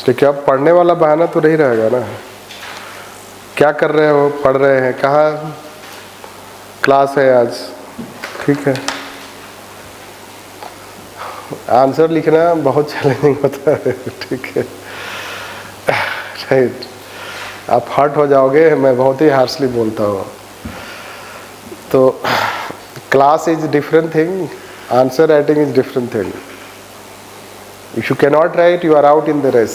इसलिए क्या पढ़ने वाला बहाना तो नहीं रहेगा ना। क्या कर रहे हो? पढ़ रहे हैं। कहाँ क्लास है आज? ठीक है। आंसर लिखना बहुत चैलेंजिंग होता है। ठीक है, राइट। आप हर्ट हो जाओगे, मैं बहुत ही हार्शली बोलता हूँ। तो class is different thing, answer writing is different thing. If you can not write, you are out in the race.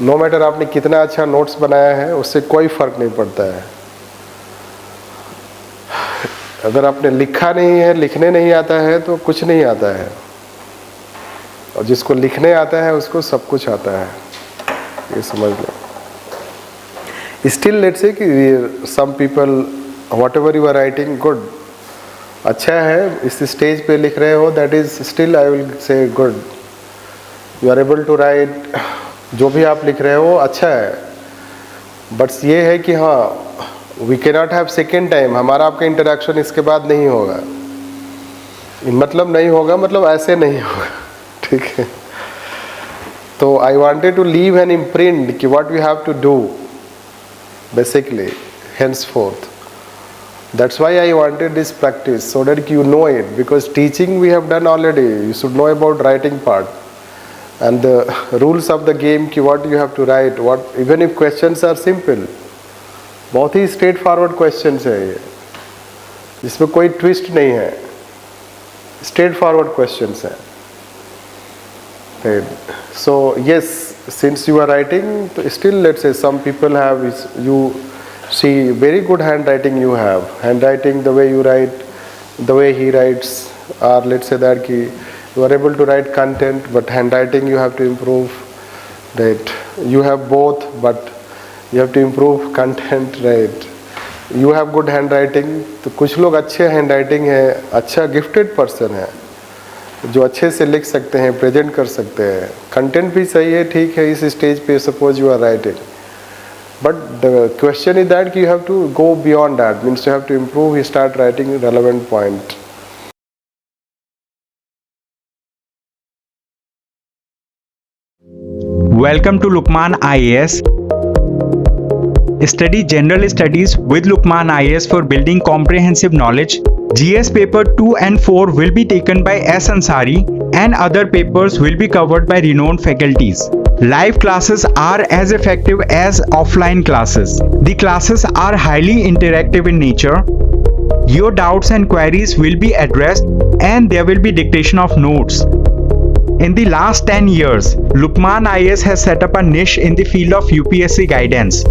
No matter आपने कितना अच्छा नोट्स बनाया है, उससे कोई फर्क नहीं पड़ता है। अगर आपने लिखा नहीं है, लिखने नहीं आता है, तो कुछ नहीं आता है। और जिसको लिखने आता है उसको सब कुछ आता है, ये समझ लो। स्टिल लेट्स से कि some people whatever you are writing good, अच्छा है, इस स्टेज पे लिख रहे हो, that is still I will say good. You are able to write, जो भी आप लिख रहे हो अच्छा है। बट ये है कि हाँ, we can not have second time, हमारा आपका इंटरेक्शन इसके बाद नहीं होगा। मतलब नहीं होगा, मतलब ऐसे नहीं होगा। ठीक है। तो I wanted to leave an imprint कि what we have to do basically henceforth. That's why I wanted this practice, so that you know it, because teaching we have done already. You should know about writing part and the rules of the game कि what you have to write, what, even if questions are simple, बहुत ही straight forward questions है ये, जिसमें कोई twist नहीं है, straight forward questions है। So yes, since you are writing, still let's say some people have, you see very good handwriting you have, handwriting the way you write, the way he writes, or let's say that ki you are able to write content, but handwriting you have to improve, right? You have both, but you have to improve content, right? You have good handwriting, तो कुछ लोग अच्छे handwriting है, अच्छा gifted person है, जो अच्छे से लिख सकते हैं, प्रेजेंट कर सकते हैं, कंटेंट भी सही है, ठीक है। इस स्टेज पे suppose you are writing, but the question is that you have to go beyond that, means you have to improve, you start writing relevant point. Welcome to Lukman IAS. Study General Studies with Lukman IAS for building comprehensive knowledge. GS paper 2 and 4 will be taken by S. Ansari and other papers will be covered by renowned faculties. Live classes are as effective as offline classes. The classes are highly interactive in nature. Your doubts and queries will be addressed and there will be dictation of notes. In the last 10 years, Lukman IAS has set up a niche in the field of UPSC guidance.